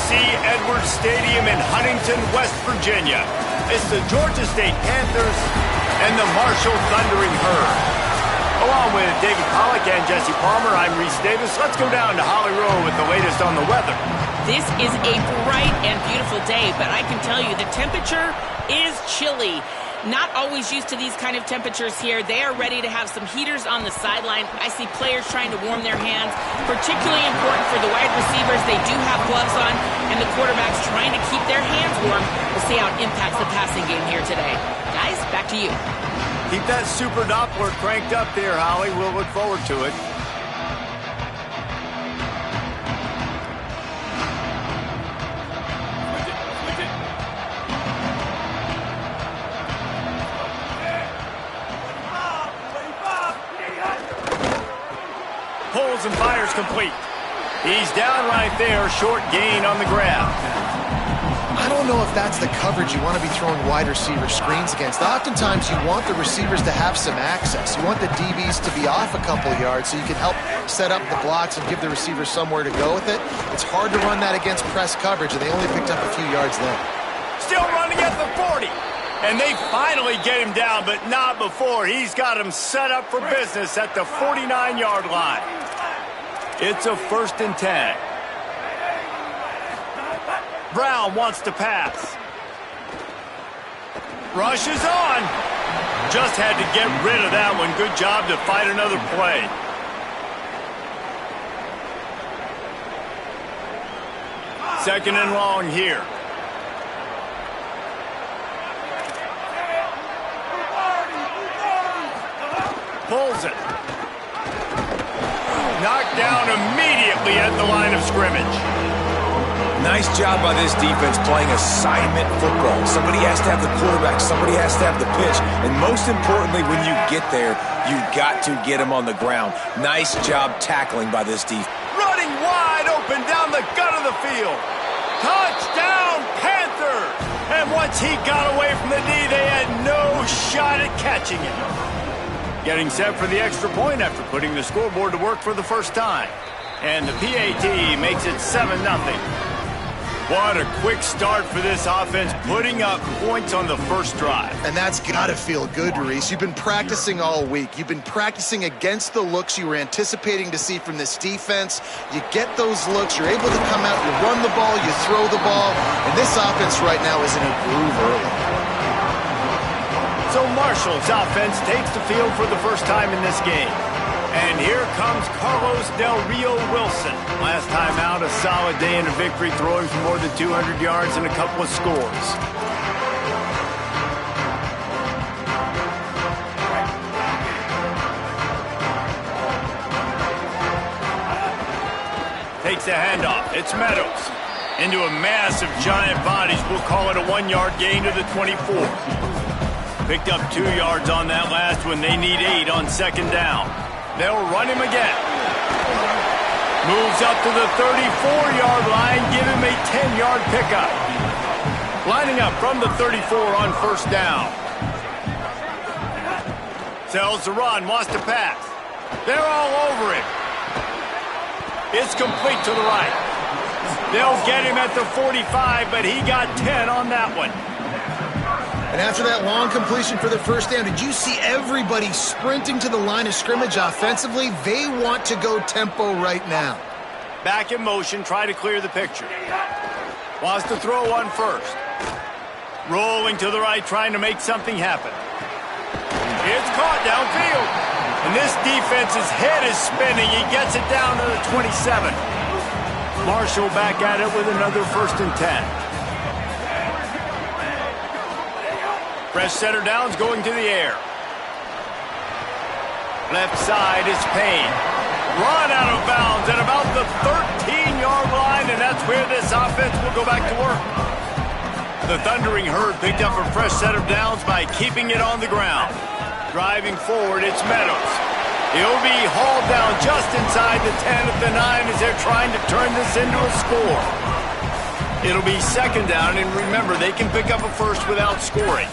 UC Edwards Stadium in Huntington, West Virginia. It's the Georgia State Panthers and the Marshall Thundering Herd. Along with David Pollack and Jesse Palmer, I'm Reese Davis. Let's go down to Holly Rowe with the latest on the weather. This is a bright and beautiful day, but I can tell you the temperature is chilly. Not always used to these kind of temperatures here. They are ready to have some heaters on the sideline. I see players trying to warm their hands. Particularly important for the wide receivers. They do have gloves on, and the quarterbacks trying to keep their hands warm. We'll see how it impacts the passing game here today. Guys, back to you. Keep that super Doppler cranked up there, Holly. We'll look forward to it. Pulls and fires complete. He's down right there, short gain on the grab. I don't know if that's the coverage you want to be throwing wide receiver screens against. Oftentimes, you want the receivers to have some access. You want the DBs to be off a couple of yards so you can help set up the blocks and give the receivers somewhere to go with it. It's hard to run that against press coverage, and they only picked up a few yards there. Still running at the 40. And they finally get him down, but not before. He's got him set up for business at the 49-yard line. It's a 1st and 10. Brown wants to pass. Rushes on. Just had to get rid of that one. Good job to fight another play. Second and long here. Pulls it. Knocked down immediately at the line of scrimmage. Nice job by this defense playing assignment football. Somebody has to have the quarterback, somebody has to have the pitch, and most importantly, when you get there, you've got to get him on the ground. Nice job tackling by this defense. Running wide open down the gut of the field. Touchdown, Panthers! And once he got away from the knee, they had no shot at catching him. Getting set for the extra point after putting the scoreboard to work for the first time. And the PAT makes it 7-0. What a quick start for this offense, putting up points on the first drive. And that's got to feel good, Reese. You've been practicing all week. You've been practicing against the looks you were anticipating to see from this defense. You get those looks, you're able to come out, you run the ball, you throw the ball, and this offense right now is in a groove early. So Marshall's offense takes the field for the first time in this game. And here comes Carlos Del Rio Wilson. Last time out, a solid day in a victory, throwing for more than 200 yards and a couple of scores. Takes the handoff. It's Meadows. Into a massive giant bodies. We'll call it a 1-yard gain to the 24. Picked up 2 yards on that last one. They need 8 on second down. They'll run him again. Moves up to the 34-yard line. Give him a 10-yard pickup. Lining up from the 34 on first down. Sells the run. Wants to pass. They're all over him. It's complete to the right. They'll get him at the 45, but he got 10 on that one. And after that long completion for the first down, did you see everybody sprinting to the line of scrimmage offensively? They want to go tempo right now. Back in motion, try to clear the picture. Wants to throw one first. Rolling to the right, trying to make something happen. It's caught downfield. And this defense's head is spinning. He gets it down to the 27. Marshall back at it with another 1st and 10. Fresh setter downs going to the air. Left side is Payne. Run out of bounds at about the 13-yard line, and that's where this offense will go back to work. The Thundering Herd picked up a fresh set of downs by keeping it on the ground. Driving forward, it's Meadows. He'll be hauled down just inside the 10 at the 9 as they're trying to turn this into a score. It'll be second down, and remember, they can pick up a first without scoring.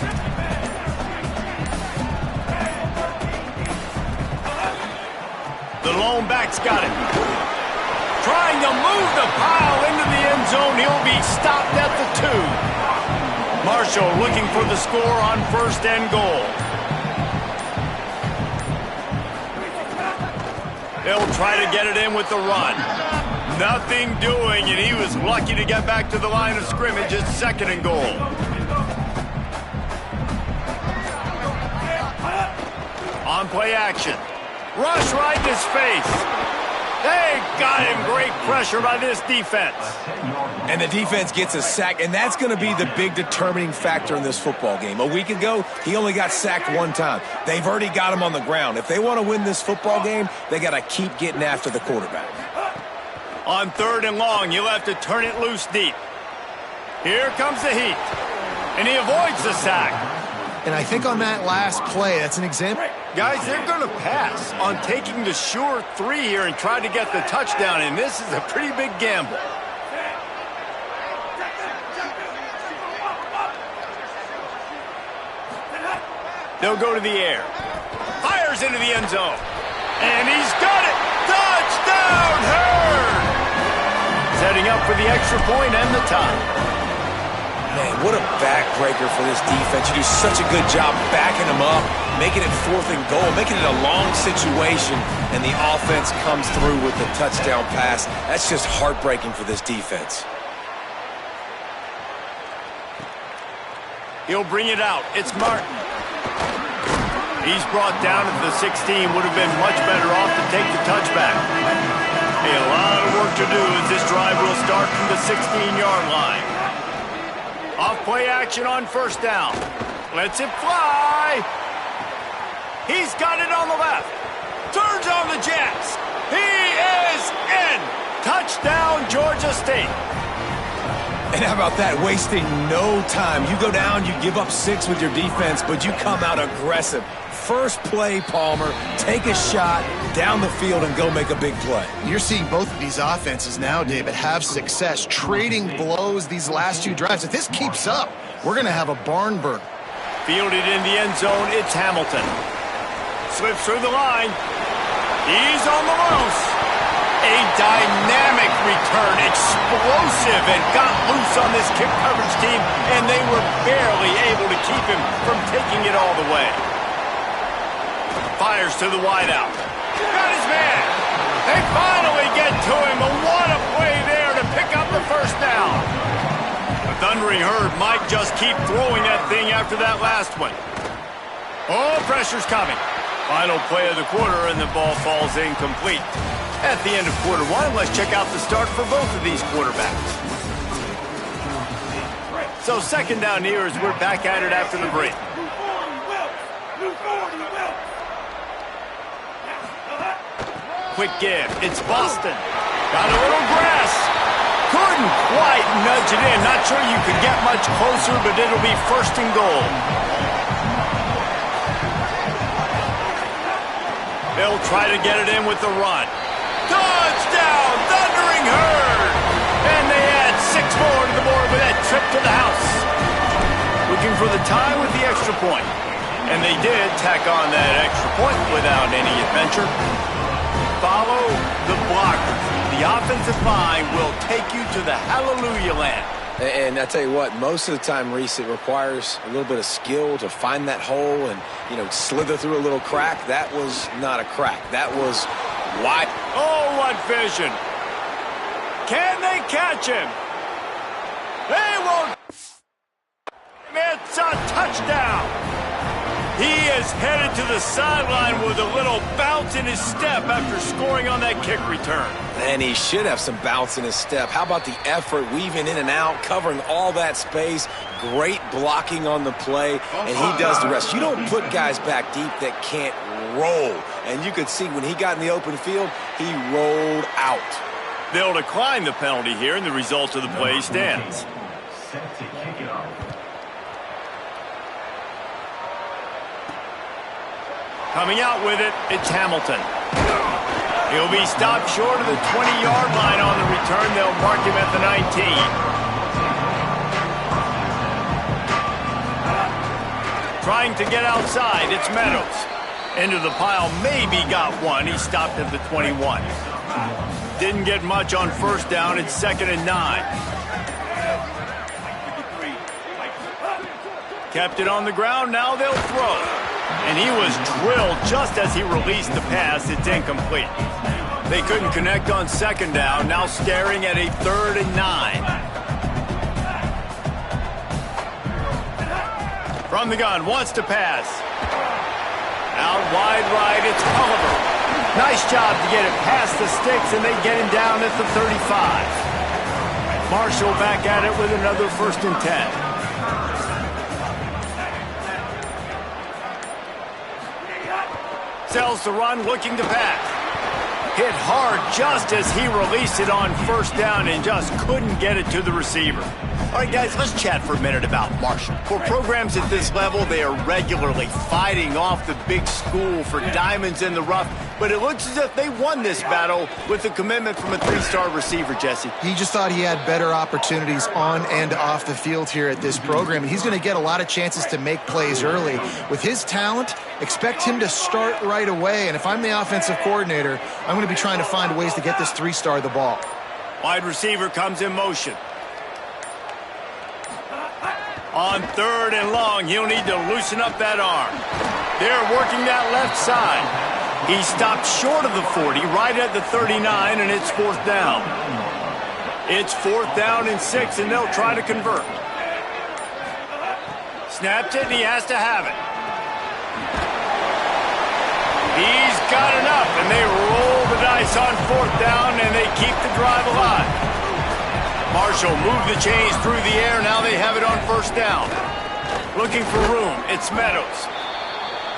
The lone back's got it. Trying to move the pile into the end zone. He'll be stopped at the 2. Marshall looking for the score on 1st and goal. They'll try to get it in with the run. Nothing doing, and he was lucky to get back to the line of scrimmage at 2nd and goal. On play action. Rush right in his face. They got him. Great pressure by this defense. And the defense gets a sack, and that's going to be the big determining factor in this football game. A week ago, he only got sacked 1 time. They've already got him on the ground. If they want to win this football game, they got to keep getting after the quarterback. On 3rd and long, you'll have to turn it loose deep. Here comes the heat. And he avoids the sack. And I think on that last play, that's an example. Guys, they're going to pass on taking the sure 3 here and try to get the touchdown, and this is a pretty big gamble. They'll go to the air. Fires into the end zone. And he's got it. Touchdown, Hurd! Setting up for the extra point and the tie. Man, what a backbreaker for this defense. You do such a good job backing them up, making it 4th and goal, making it a long situation, and the offense comes through with the touchdown pass. That's just heartbreaking for this defense. He'll bring it out. It's Martin. He's brought down at the 16. Would have been much better off to take the touchback. A lot of work to do as this drive will start from the 16-yard line. Off play action on 1st down. Lets it fly. He's got it on the left. Turns on the jets. He is in. Touchdown, Georgia State. And how about that? Wasting no time. You go down, you give up 6 with your defense, but you come out aggressive. First play, Palmer, take a shot down the field and go make a big play. You're seeing both of these offenses now, David, have success trading blows these last 2 drives. If this keeps up, we're going to have a barn burner. Fielded in the end zone, it's Hamilton. Slips through the line. He's on the loose. A dynamic return, explosive, and got loose on this kick coverage team, and they were barely able to keep him from taking it all the way. Fires to the wideout. Got his man. They finally get to him, but what a play there to pick up the 1st down. The Thundering Herd might just keep throwing that thing after that last one. Oh, pressure's coming. Final play of the quarter, and the ball falls incomplete. At the end of quarter 1, let's check out the start for both of these quarterbacks. So 2nd down here as we're back at it after the break. Quick give. It's Boston. Got a little grass. Couldn't quite nudge it in. Not sure you could get much closer, but it'll be 1st and goal. They'll try to get it in with the run. Touchdown, Thundering Herd! And they add 6 more to the board with that trip to the house. Looking for the tie with the extra point. And they did tack on that extra point without any adventure. Follow the blockers. The offensive line will take you to the hallelujah land. And I tell you what, most of the time, Reese, it requires a little bit of skill to find that hole and, slither through a little crack. That was not a crack. That was wide. Oh, what vision. Can they catch him? They won't. It's a touchdown. He is headed to the sideline with a little bounce in his step after scoring on that kick return. And he should have some bounce in his step. How about the effort, weaving in and out, covering all that space, great blocking on the play, and he does the rest. You don't put guys back deep that can't roll. And you could see when he got in the open field, he rolled out. They'll decline the penalty here, and the result of the play stands. Coming out with it, it's Hamilton. He'll be stopped short of the 20-yard line on the return. They'll mark him at the 19. Trying to get outside, it's Meadows. Into the pile, maybe got one. He stopped at the 21. Didn't get much on 1st down. It's 2nd and 9. Kept it on the ground, now they'll throw. And he was drilled just as he released the pass. It's incomplete. They couldn't connect on second down, now staring at a 3rd and 9. From the gun, wants to pass. Out wide right, it's Oliver. Nice job to get it past the sticks, and they get him down at the 35. Marshall back at it with another 1st and 10. Sells the run, looking to pass. Hit hard just as he released it on 1st down and just couldn't get it to the receiver. All right, guys, let's chat for a minute about Marshall. For programs at this level, they are regularly fighting off the big school for diamonds in the rough, but it looks as if they won this battle with a commitment from a 3-star receiver, Jesse. He just thought he had better opportunities on and off the field here at this program, and he's going to get a lot of chances to make plays early. With his talent, expect him to start right away, and if I'm the offensive coordinator, I'm going to be trying to find ways to get this 3-star the ball. Wide receiver comes in motion. On 3rd and long, he'll need to loosen up that arm. They're working that left side. He stopped short of the 40, right at the 39, and it's 4th down. It's 4th down and 6, and they'll try to convert. Snapped it, and he has to have it. He's got enough, and they roll the dice on 4th down, and they keep the drive alive. Marshall moved the chains through the air. Now they have it on 1st down. Looking for room. It's Meadows.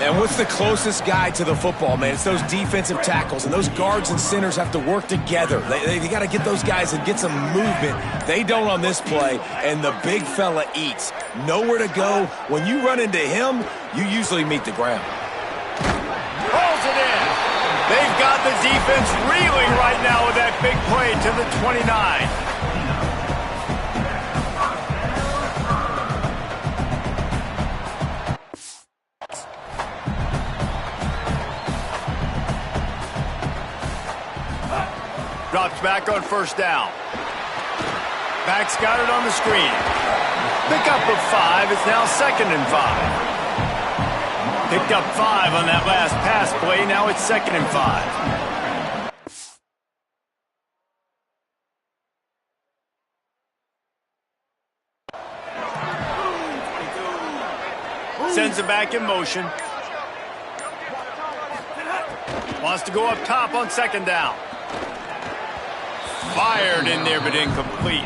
And what's the closest guy to the football, man? It's those defensive tackles, and those guards and centers have to work together. They got to get those guys and get some movement. They don't on this play, and the big fella eats. Nowhere to go. When you run into him, you usually meet the ground. Pulls it in. They've got the defense reeling right now with that big play to the 29. Drops back on 1st down. Back's got it on the screen. Pickup of 5. It's now 2nd and 5. Picked up 5 on that last pass play. Now it's 2nd and 5. Sends it back in motion. Wants to go up top on 2nd down. Fired in there, but incomplete.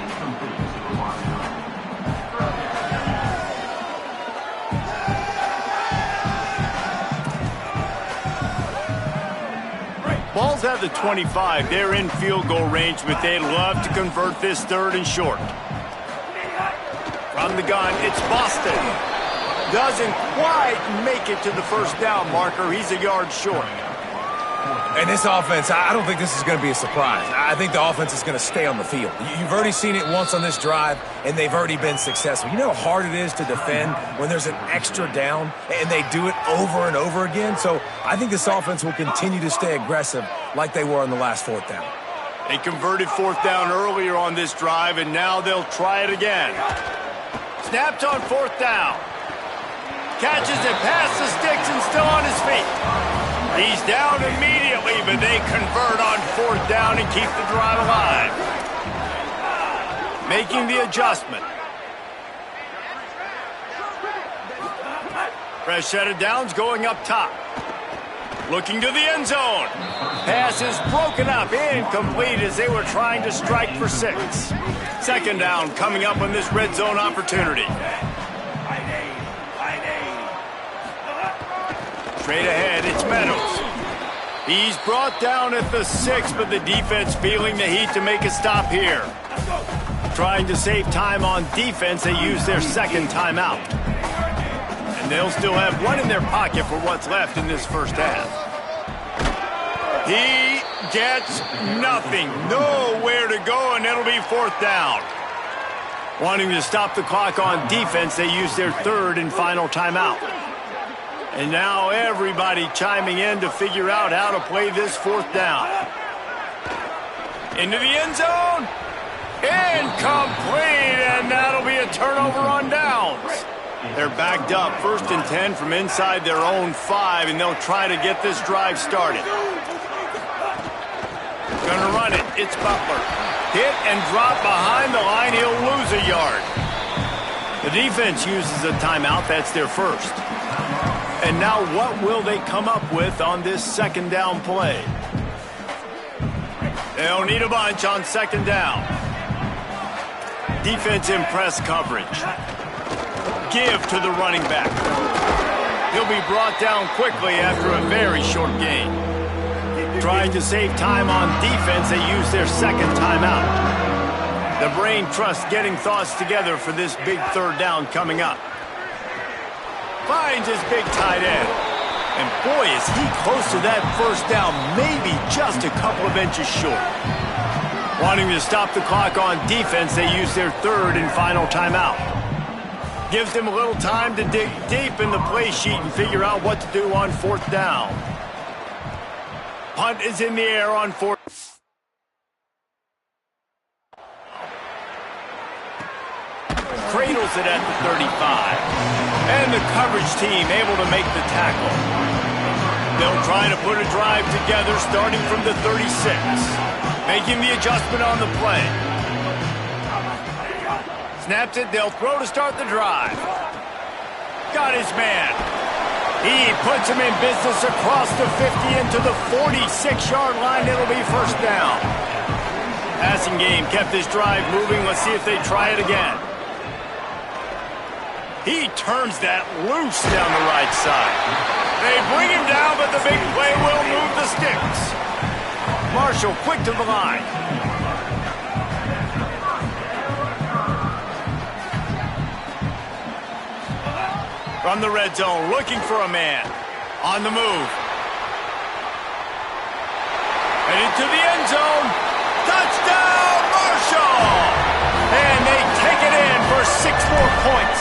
Ball's at the 25. They're in field goal range, but they'd love to convert this 3rd and short. From the gun, it's Boston. Doesn't quite make it to the 1st down marker. He's a yard short. And this offense, I don't think this is going to be a surprise. I think the offense is going to stay on the field. You've already seen it once on this drive, and they've already been successful. You know how hard it is to defend when there's an extra down, and they do it over and over again? So I think this offense will continue to stay aggressive like they were on the last 4th down. They converted 4th down earlier on this drive, and now they'll try it again. Snapped on 4th down. Catches it past the sticks and still on his feet. He's down immediately, but they convert on 4th down and keep the drive alive. Making the adjustment. Fresh set of downs going up top. Looking to the end zone. Pass is broken up, incomplete as they were trying to strike for 6. 2nd down coming up on this red zone opportunity. Straight ahead, it's Meadows. He's brought down at the 6, but the defense feeling the heat to make a stop here. Trying to save time on defense, they use their 2nd timeout. And they'll still have 1 in their pocket for what's left in this 1st half. He gets nothing. Nowhere to go, and it'll be 4th down. Wanting to stop the clock on defense, they use their 3rd and final timeout. And now everybody chiming in to figure out how to play this 4th down. Into the end zone. Incomplete, and turnover on downs. They're backed up 1st and 10 from inside their own 5, and they'll try to get this drive started. Gonna run it. It's Butler. Hit and drop behind the line. He'll lose a yard. The defense uses a timeout. That's their first. And now what will they come up with on this 2nd down play? They'll need a bunch on 2nd down. Defense in press coverage. Give to the running back. He'll be brought down quickly after a very short gain. Trying to save time on defense, they use their 2nd timeout. The brain trusts getting thoughts together for this big 3rd down coming up. Finds his big tight end. And boy, is he close to that 1st down, maybe just a couple of inches short. Wanting to stop the clock on defense, they use their 3rd and final timeout. Gives them a little time to dig deep in the play sheet and figure out what to do on 4th down. Punt is in the air on 4th. Cradles it at the 35. And the coverage team able to make the tackle. They'll try to put a drive together starting from the 36. Making the adjustment on the play. Snaps it, they'll throw to start the drive. Got his man. He puts him in business across the 50 into the 46-yard line. It'll be 1st down. Passing game kept this drive moving. Let's see if they try it again. He turns that loose down the right side. They bring him down, but the big play will move the sticks. Marshall quick to the line. From the red zone, looking for a man. On the move. And into the end zone. Touchdown, Marshall! And they take it in for 6 more points.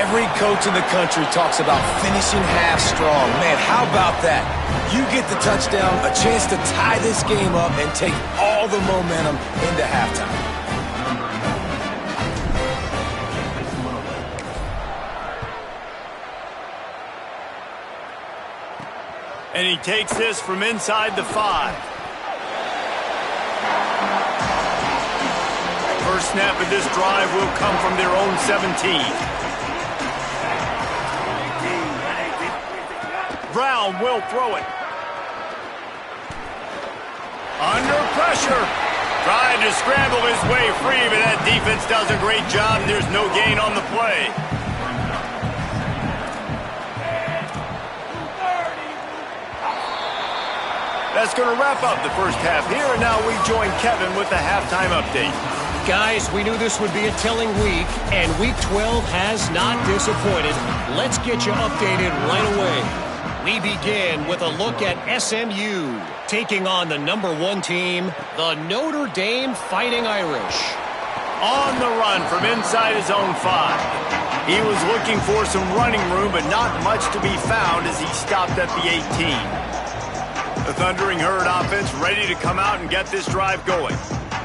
Every coach in the country talks about finishing half strong. Man, how about that? You get the touchdown, a chance to tie this game up and take all the momentum into halftime. And he takes this from inside the 5. First snap of this drive will come from their own 17. Brown will throw it. Under pressure. Trying to scramble his way free, but that defense does a great job. There's no gain on the play. That's going to wrap up the first half here, and now we join Kevin with the halftime update. Guys, we knew this would be a telling week, and Week 12 has not disappointed. Let's get you updated right away. We begin with a look at SMU, taking on the #1 team, the Notre Dame Fighting Irish. On the run from inside his own 5. He was looking for some running room, but not much to be found as he stopped at the 18. The Thundering Herd offense ready to come out and get this drive going.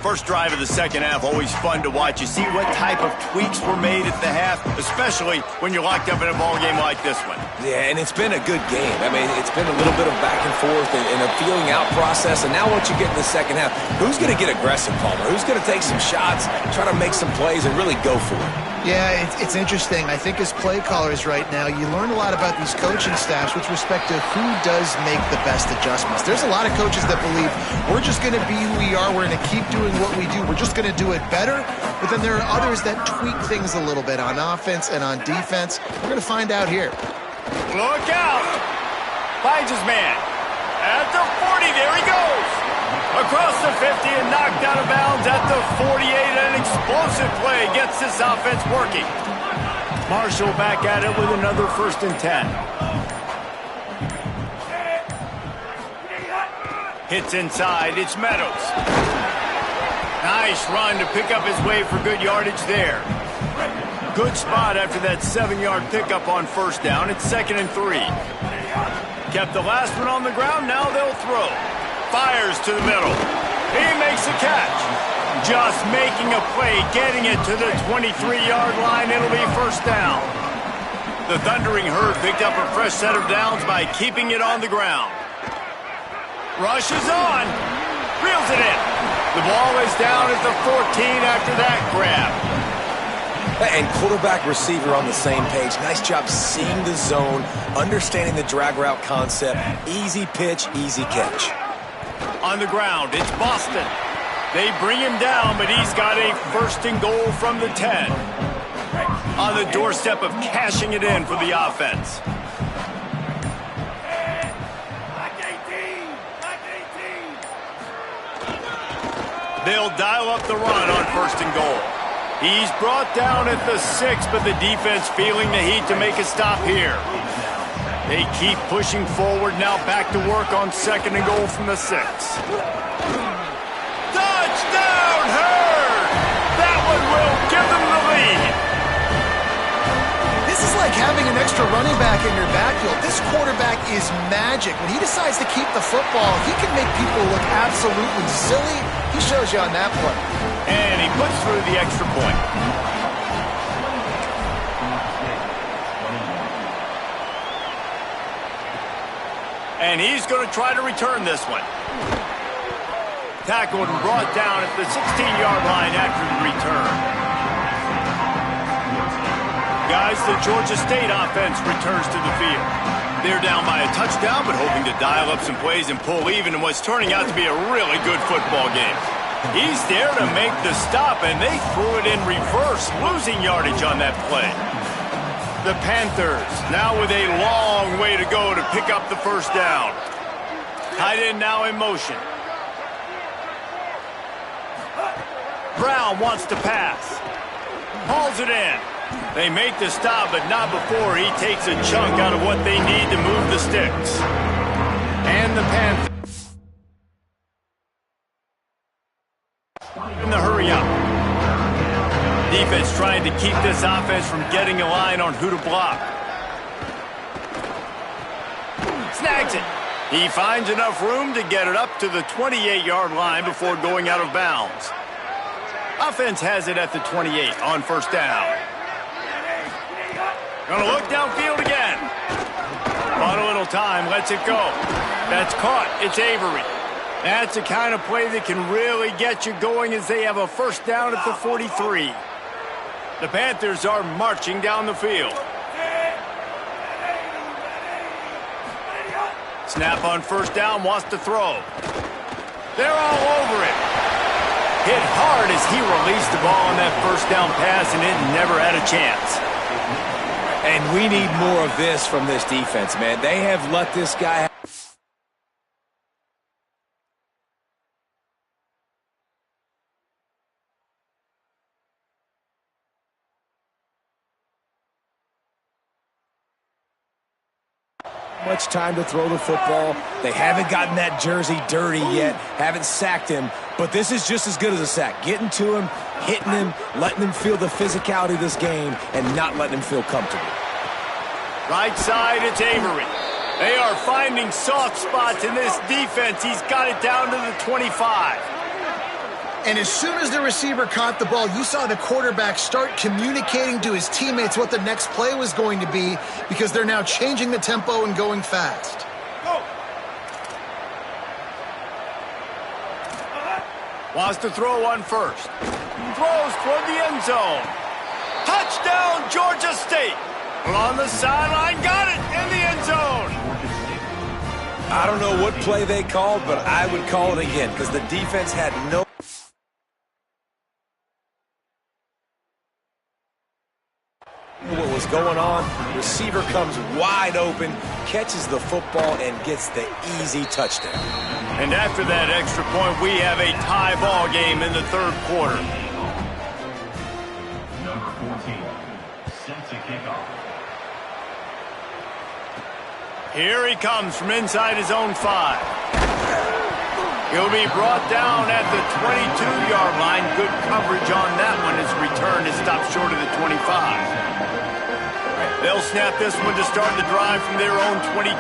First drive of the second half, always fun to watch. You see what type of tweaks were made at the half, especially when you're locked up in a ball game like this one. Yeah, and it's been a good game. I mean, it's been a little bit of back and forth and a feeling out process. And now once you get in the second half, who's going to get aggressive, Palmer? Who's going to take some shots, try to make some plays, and really go for it? Yeah, it's interesting. I think as play callers right now, you learn a lot about these coaching staffs with respect to who does make the best adjustments. There's a lot of coaches that believe we're just going to be who we are. We're going to keep doing what we do. We're just going to do it better. But then there are others that tweak things a little bit on offense and on defense. We're going to find out here. Look out! Finds his man. At the 40, there he goes. Across the 50 and knocked out of bounds at the 48. An explosive play gets this offense working. Marshall back at it with another 1st and 10. Hits inside. It's Meadows. Nice run to pick up his way for good yardage there. Good spot after that 7-yard pickup on 1st down. It's 2nd and 3. Kept the last one on the ground. Now they'll throw. Fires to the middle. He makes the catch. Just making a play, getting it to the 23-yard line. It'll be first down. The Thundering Herd picked up a fresh set of downs by keeping it on the ground. Rush is on. Reels it in. The ball is down at the 14 after that grab. And quarterback receiver on the same page. Nice job seeing the zone, understanding the drag route concept. Easy pitch, easy catch. On the ground, it's Boston. They bring him down, but he's got a first and goal from the 10. On the doorstep of cashing it in for the offense. They'll dial up the run on first and goal. He's brought down at the 6, but the defense feeling the heat to make a stop here. They keep pushing forward, now back to work on second and goal from the 6. Touchdown, Herd! That one will give them the lead. This is like having an extra running back in your backfield. This quarterback is magic. When he decides to keep the football, he can make people look absolutely silly. He shows you on that play. And he puts through the extra point. And he's going to try to return this one. Tackled and brought down at the 16-yard line after the return. Guys, the Georgia State offense returns to the field. They're down by a touchdown, but hoping to dial up some plays and pull even in what's turning out to be a really good football game. He's there to make the stop, and they threw it in reverse, losing yardage on that play. The Panthers now with a long way to go to pick up the first down. Tight end now in motion. Brown wants to pass. Hauls it in. They make the stop, but not before he takes a chunk out of what they need to move the sticks. And the Panthers in the hurry up. Defense trying to keep this offense from getting a line on who to block. Snags it. He finds enough room to get it up to the 28-yard line before going out of bounds. Offense has it at the 28 on first down. Gonna look downfield again. Bought a little time, lets it go. That's caught. It's Avery. That's the kind of play that can really get you going as they have a first down at the 43. The Panthers are marching down the field. Snap on first down, wants to throw. They're all over it. Hit hard as he released the ball on that first down pass, and it never had a chance. And we need more of this from this defense, man. They have let this guy have much time to throw the football. They haven't gotten that jersey dirty yet, haven't sacked him, but this is just as good as a sack. Getting to him, hitting him, letting him feel the physicality of this game, and not letting him feel comfortable. Right side, it's Avery. They are finding soft spots in this defense. He's got it down to the 25. And as soon as the receiver caught the ball, you saw the quarterback start communicating to his teammates what the next play was going to be, because they're now changing the tempo and going fast. Go. Wants to throw on first. Throws toward the end zone. Touchdown, Georgia State. On the sideline, got it in the end zone. I don't know what play they called, but I would call it again because the defense had no... what was going on. Receiver comes wide open, catches the football, and gets the easy touchdown. And after that extra point, we have a tie ball game in the third quarter. Number 14, set to kick off. Here he comes from inside his own 5. He'll be brought down at the 22-yard line. Good coverage on that one. His return is stopped short of the 25. They'll snap this one to start the drive from their own 22.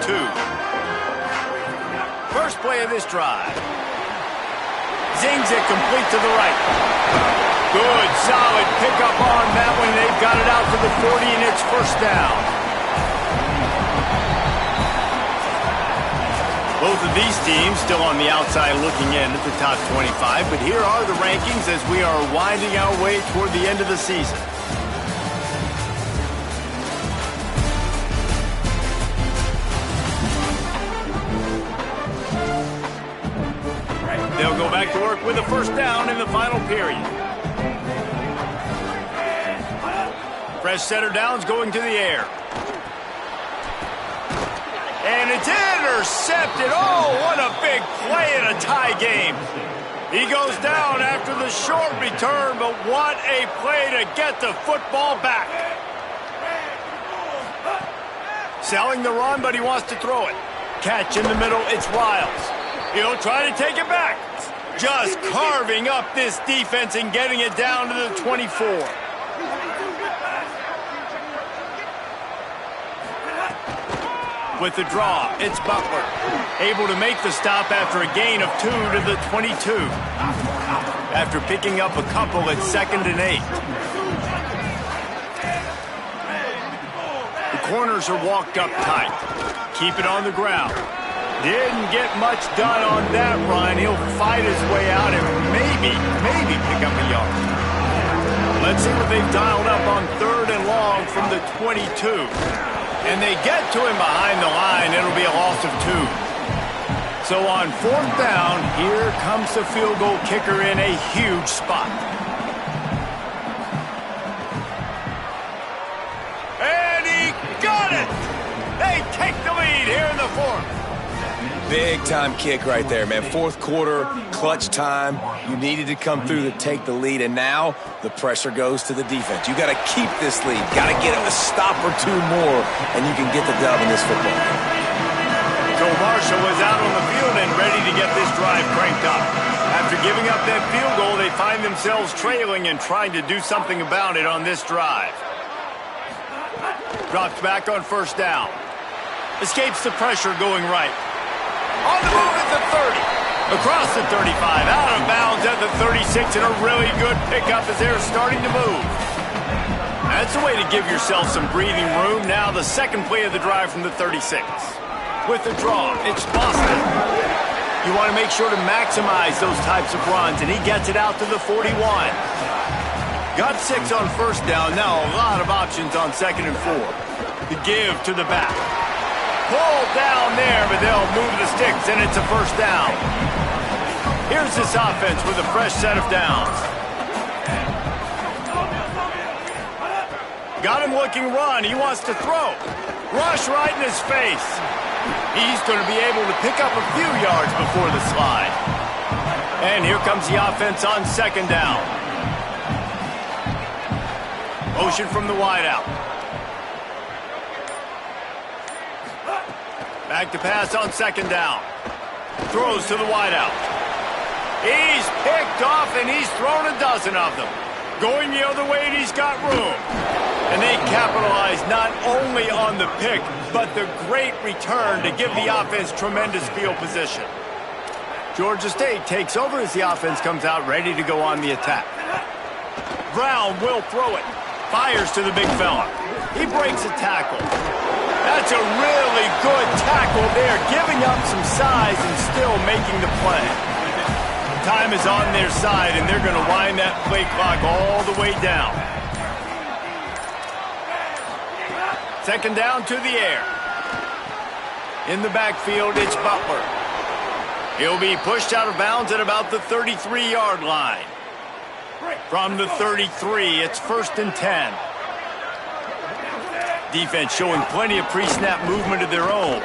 First play of this drive. zings it complete to the right. Good, solid pickup on that one. They've got it out to the 40, and it's first down. Both of these teams still on the outside looking in at the top 25, but here are the rankings as we are winding our way toward the end of the season. They'll go back to work with a first down in the final period. Fresh setter downs going to the air. And it's intercepted. Oh, what a big play in a tie game. He goes down after the short return, but what a play to get the football back. Selling the run, but he wants to throw it. Catch in the middle, it's Riles. He'll try to take it back. Just carving up this defense and getting it down to the 24. With the draw, it's Butler. Able to make the stop after a gain of 2 to the 22. After picking up a couple at 2nd and 8. The corners are walked up tight. Keep it on the ground. Didn't get much done on that run. He'll fight his way out and maybe pick up a yard. Let's see what they've dialed up on 3rd and long from the 22. And they get to him behind the line. It'll be a loss of 2. So on 4th down, here comes the field goal kicker in a huge spot. And he got it! They take the lead here in the 4th. Big-time kick right there, man. 4th quarter, clutch time. You needed to come through to take the lead, and now the pressure goes to the defense. You got to keep this lead. Got to get a stop or 2 more, and you can get the dub in this football game. So Marshall was out on the field and ready to get this drive cranked up. After giving up that field goal, they find themselves trailing and trying to do something about it on this drive. Drops back on 1st down. Escapes the pressure going right. On the move at the 30. Across the 35. Out of bounds at the 36. And a really good pickup as they're starting to move. That's a way to give yourself some breathing room. Now the second play of the drive from the 36. With the draw, it's Boston. You want to make sure to maximize those types of runs. And he gets it out to the 41. Got 6 on 1st down. Now a lot of options on 2nd and 4. The give to the back. Pulled down there, but they'll move the sticks, and it's a first down. Here's this offense with a fresh set of downs. Got him looking run. He wants to throw. Rush right in his face. He's going to be able to pick up a few yards before the slide. And here comes the offense on 2nd down. Motion from the wideout. Back to pass on 2nd down. Throws to the wideout. He's picked off, and he's thrown a dozen of them. Going the other way, and he's got room. And they capitalize not only on the pick, but the great return to give the offense tremendous field position. Georgia State takes over as the offense comes out ready to go on the attack. Brown will throw it. Fires to the big fella. He breaks a tackle. That's a really good tackle there, giving up some size and still making the play. Time is on their side, and they're going to wind that play clock all the way down. 2nd down to the air. In the backfield, it's Butler. He'll be pushed out of bounds at about the 33-yard line. From the 33, it's 1st and 10. Defense showing plenty of pre-snap movement of their own.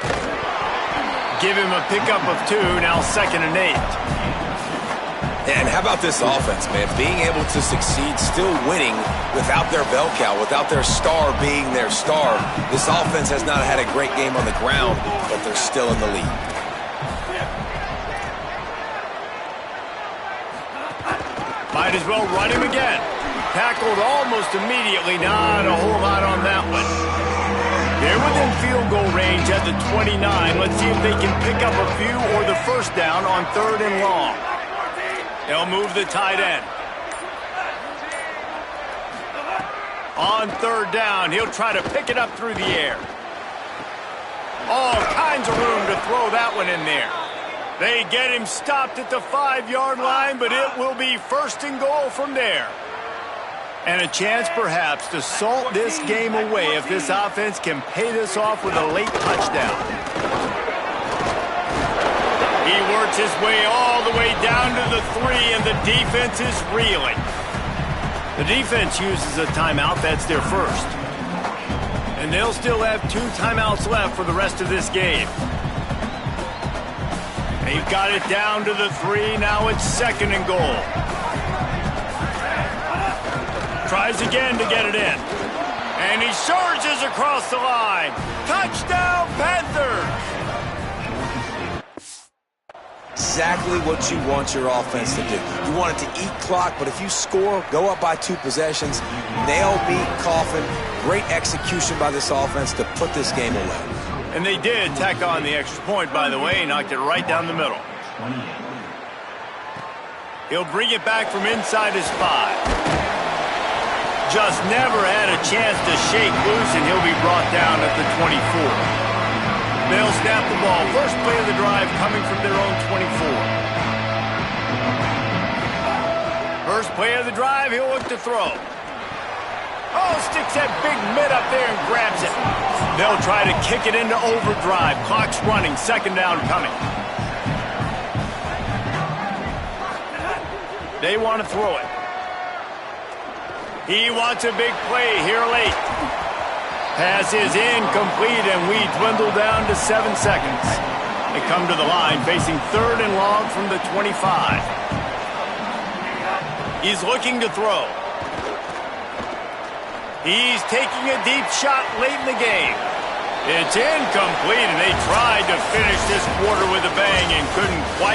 Give him a pickup of 2, now 2nd and 8. And how about this offense, man? Being able to succeed, still winning without their bell cow, without their star being their star. This offense has not had a great game on the ground, but they're still in the lead. Might as well run him again. Tackled almost immediately. Not a whole lot on that one. They're within field goal range at the 29. Let's see if they can pick up a few or the first down on 3rd and long. They'll move the tight end. On third down, he'll try to pick it up through the air. All kinds of room to throw that one in there. They get him stopped at the 5-yard line, but it will be 1st and goal from there. And a chance perhaps to salt this game away if this offense can pay this off with a late touchdown. He works his way all the way down to the 3, and the defense is reeling. The defense uses a timeout. That's their first. And they'll still have 2 timeouts left for the rest of this game. They've got it down to the 3. Now it's 2nd and goal. Tries again to get it in. And he charges across the line. Touchdown, Panthers! Exactly what you want your offense to do. You want it to eat clock, but if you score, go up by 2 possessions, nail, beat, coffin. Great execution by this offense to put this game away. And they did tack on the extra point, by the way, knocked it right down the middle. He'll bring it back from inside his 5. Just never had a chance to shake loose, and he'll be brought down at the 24. They'll snap the ball. First play of the drive coming from their own 24. First play of the drive, he'll look to throw. Oh, sticks that big mid up there and grabs it. They'll try to kick it into overdrive. Clock's running. 2nd down coming. They want to throw it. He wants a big play here late. Pass is incomplete, and we dwindle down to 7 seconds. They come to the line, facing 3rd and long from the 25. He's looking to throw. He's taking a deep shot late in the game. It's incomplete, and they tried to finish this quarter with a bang and couldn't quite